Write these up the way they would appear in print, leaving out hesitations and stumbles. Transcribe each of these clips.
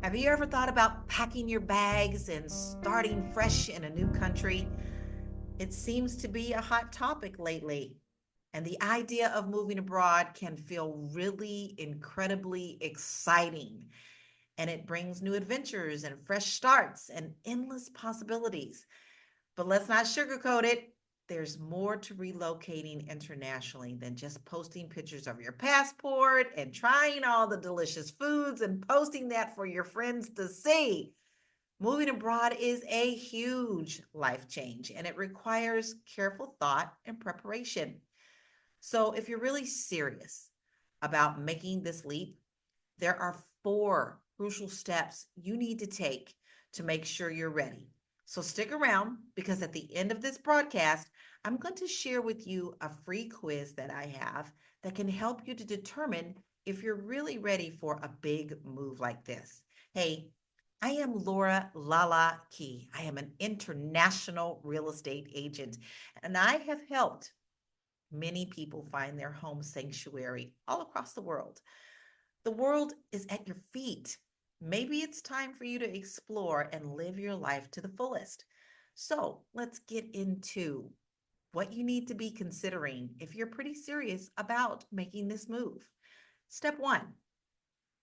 Have you ever thought about packing your bags and starting fresh in a new country? It seems to be a hot topic lately. And the idea of moving abroad can feel really incredibly exciting. And it brings new adventures and fresh starts and endless possibilities. But let's not sugarcoat it. There's more to relocating internationally than just posting pictures of your passport and trying all the delicious foods and posting that for your friends to see. Moving abroad is a huge life change and it requires careful thought and preparation. So, if you're really serious about making this leap, there are four crucial steps you need to take to make sure you're ready. So stick around because at the end of this broadcast, I'm going to share with you a free quiz that I have that can help you to determine if you're really ready for a big move like this. Hey, I am Laura Lala Key. I am an international real estate agent, and I have helped many people find their home sanctuary all across the world. The world is at your feet. Maybe it's time for you to explore and live your life to the fullest. So let's get into what you need to be considering if you're pretty serious about making this move. Step one,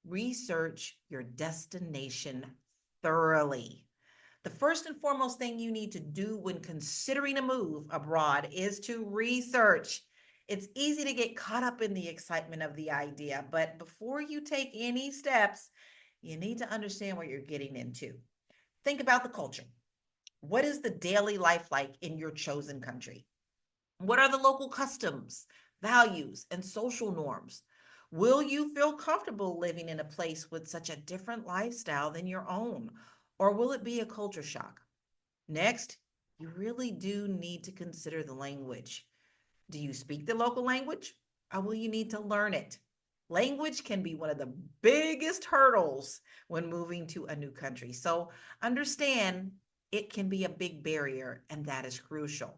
research your destination thoroughly. The first and foremost thing you need to do when considering a move abroad is to research. It's easy to get caught up in the excitement of the idea, but before you take any steps, you need to understand what you're getting into. Think about the culture. What is the daily life like in your chosen country? What are the local customs, values, and social norms? Will you feel comfortable living in a place with such a different lifestyle than your own? Or will it be a culture shock? Next, you really do need to consider the language. Do you speak the local language or will you need to learn it? Language can be one of the biggest hurdles when moving to a new country. So understand it can be a big barrier, and that is crucial.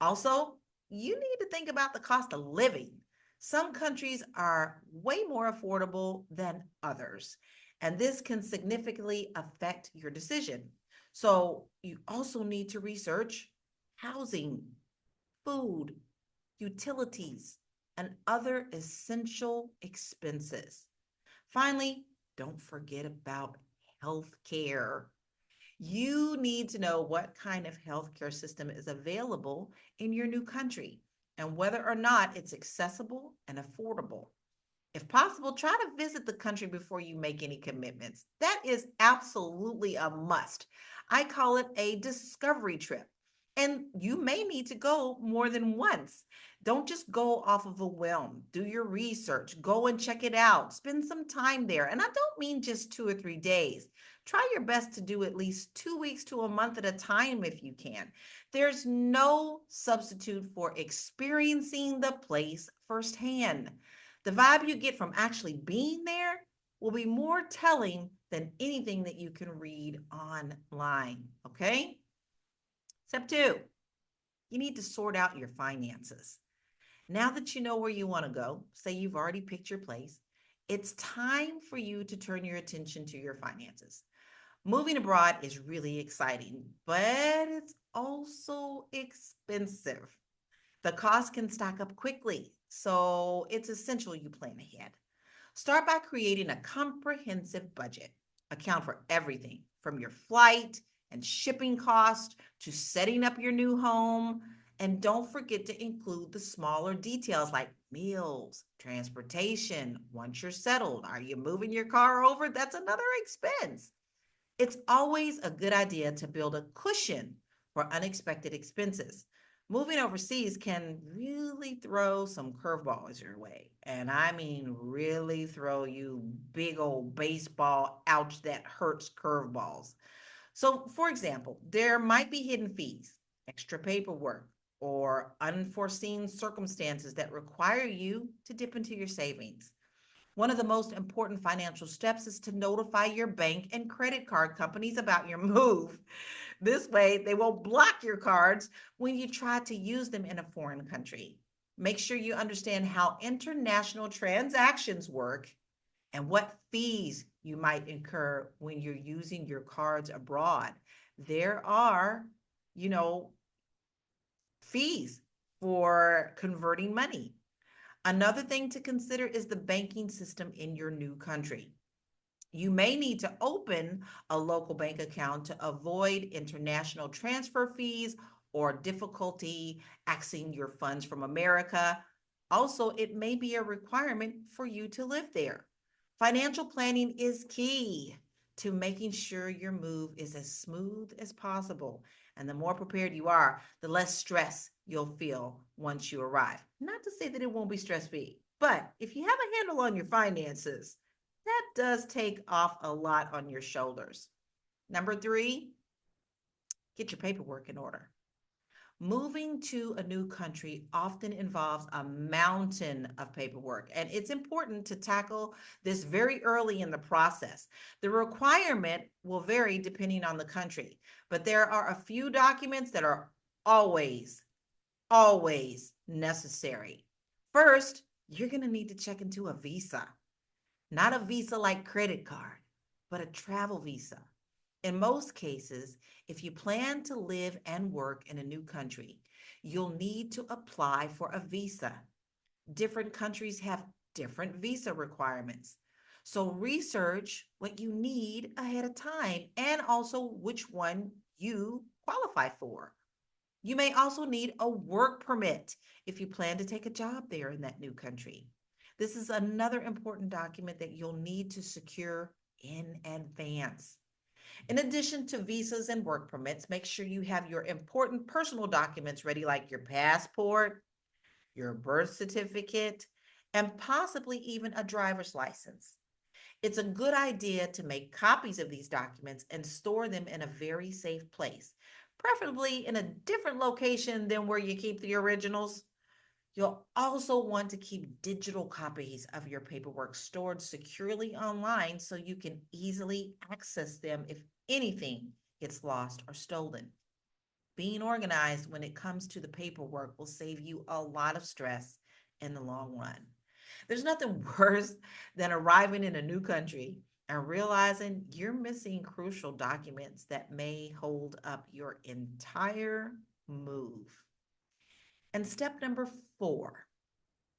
Also, you need to think about the cost of living. Some countries are way more affordable than others, and this can significantly affect your decision. So, you also need to research housing, food, utilities, and other essential expenses. Finally, don't forget about health care. You need to know what kind of healthcare system is available in your new country and whether or not it's accessible and affordable. If possible, try to visit the country before you make any commitments. That is absolutely a must. I call it a discovery trip. And you may need to go more than once. Don't just go off of a whim. Do your research, go and check it out, spend some time there. And I don't mean just 2 or 3 days. Try your best to do at least 2 weeks to a month at a time if you can. There's no substitute for experiencing the place firsthand. The vibe you get from actually being there will be more telling than anything that you can read online. Okay. Step two, you need to sort out your finances. Now that you know where you want to go, say you've already picked your place, it's time for you to turn your attention to your finances. Moving abroad is really exciting, but it's also expensive. The cost can stack up quickly, so it's essential you plan ahead. Start by creating a comprehensive budget. Account for everything from your flight and shipping cost to setting up your new home. And don't forget to include the smaller details like meals, transportation, once you're settled. Are you moving your car over? That's another expense. It's always a good idea to build a cushion for unexpected expenses. Moving overseas can really throw some curveballs your way. And I mean, really throw you big old baseball, ouch, that hurts curveballs. So, for example, there might be hidden fees, extra paperwork, or unforeseen circumstances that require you to dip into your savings. One of the most important financial steps is to notify your bank and credit card companies about your move. This way, they won't block your cards when you try to use them in a foreign country. Make sure you understand how international transactions work and what fees you might incur when you're using your cards abroad. There are, you know, fees for converting money. Another thing to consider is the banking system in your new country. You may need to open a local bank account to avoid international transfer fees or difficulty accessing your funds from America. Also, it may be a requirement for you to live there. Financial planning is key to making sure your move is as smooth as possible. And the more prepared you are, the less stress you'll feel once you arrive. Not to say that it won't be stress free, but if you have a handle on your finances, that does take off a lot on your shoulders. Number three, get your paperwork in order. Moving to a new country often involves a mountain of paperwork, and it's important to tackle this very early in the process. The requirement will vary depending on the country, but there are a few documents that are always, always necessary. First, you're going to need to check into a visa. Not a visa like credit card, but a travel visa. In most cases, if you plan to live and work in a new country, you'll need to apply for a visa. Different countries have different visa requirements. So research what you need ahead of time and also which one you qualify for. You may also need a work permit if you plan to take a job there in that new country. This is another important document that you'll need to secure in advance. In addition to visas and work permits, make sure you have your important personal documents ready, like your passport, your birth certificate, and possibly even a driver's license. It's a good idea to make copies of these documents and store them in a very safe place, preferably in a different location than where you keep the originals. You'll also want to keep digital copies of your paperwork stored securely online so you can easily access them if anything gets lost or stolen. Being organized when it comes to the paperwork will save you a lot of stress in the long run. There's nothing worse than arriving in a new country and realizing you're missing crucial documents that may hold up your entire move. And step number four,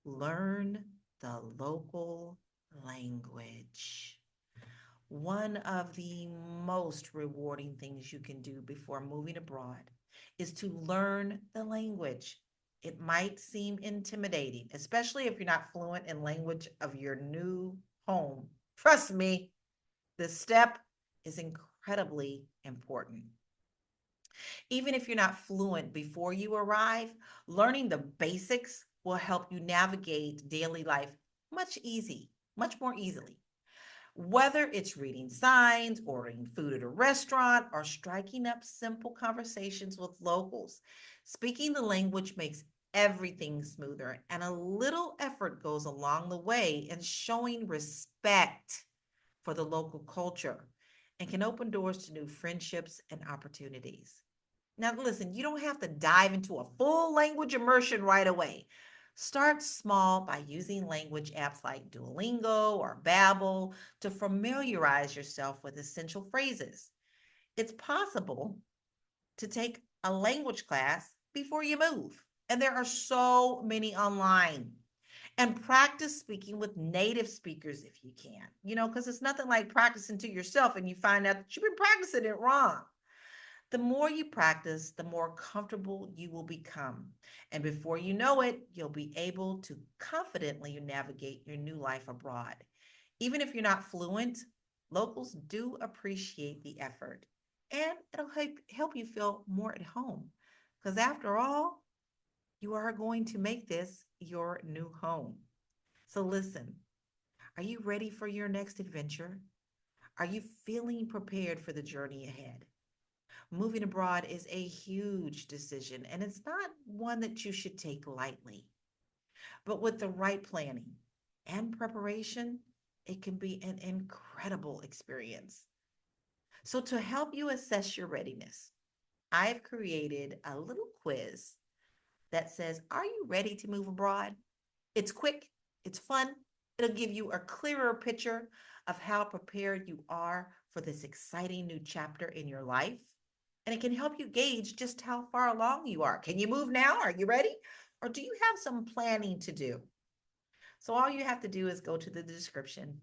learn the local language. One of the most rewarding things you can do before moving abroad is to learn the language. It might seem intimidating, especially if you're not fluent in language of your new home. Trust me, this step is incredibly important. Even if you're not fluent before you arrive, learning the basics will help you navigate daily life much more easily. Whether it's reading signs, ordering food at a restaurant, or striking up simple conversations with locals, speaking the language makes everything smoother, and a little effort goes a long the way in showing respect for the local culture and can open doors to new friendships and opportunities. Now, listen, you don't have to dive into a full language immersion right away. Start small by using language apps like Duolingo or Babbel to familiarize yourself with essential phrases. It's possible to take a language class before you move, and there are so many online. And practice speaking with native speakers if you can, because it's nothing like practicing to yourself and you find out that you've been practicing it wrong. The more you practice, the more comfortable you will become. And before you know it, you'll be able to confidently navigate your new life abroad. Even if you're not fluent, locals do appreciate the effort and it'll help you feel more at home. Because after all, you are going to make this your new home. So listen, are you ready for your next adventure? Are you feeling prepared for the journey ahead? Moving abroad is a huge decision, and it's not one that you should take lightly. But with the right planning and preparation, it can be an incredible experience. So, to help you assess your readiness, I've created a little quiz that says, are you ready to move abroad? It's quick, it's fun, it'll give you a clearer picture of how prepared you are for this exciting new chapter in your life. And it can help you gauge just how far along you are. Can you move now? Are you ready? Or do you have some planning to do? So all you have to do is go to the description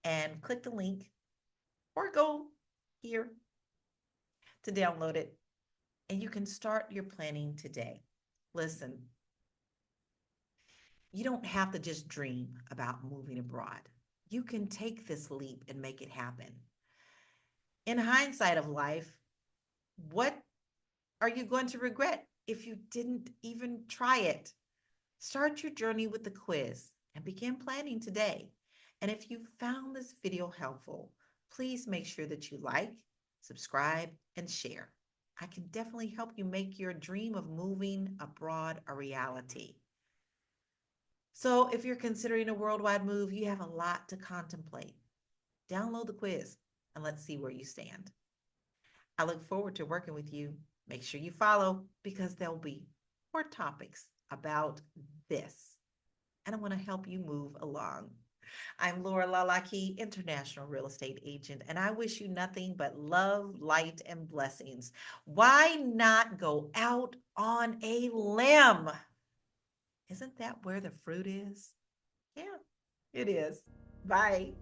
and click the link or go here to download it, and you can start your planning today. Listen, you don't have to just dream about moving abroad. You can take this leap and make it happen. In hindsight of life, what are you going to regret if you didn't even try it? Start your journey with the quiz and begin planning today. And if you found this video helpful, please make sure that you like, subscribe, and share. I can definitely help you make your dream of moving abroad a reality. So if you're considering a worldwide move, you have a lot to contemplate. Download the quiz and let's see where you stand. I look forward to working with you. Make sure you follow because there'll be more topics about this. And I want to help you move along. I'm Laura Lalaki, international real estate agent, and I wish you nothing but love, light, and blessings. Why not go out on a limb? Isn't that where the fruit is? Yeah, it is. Bye.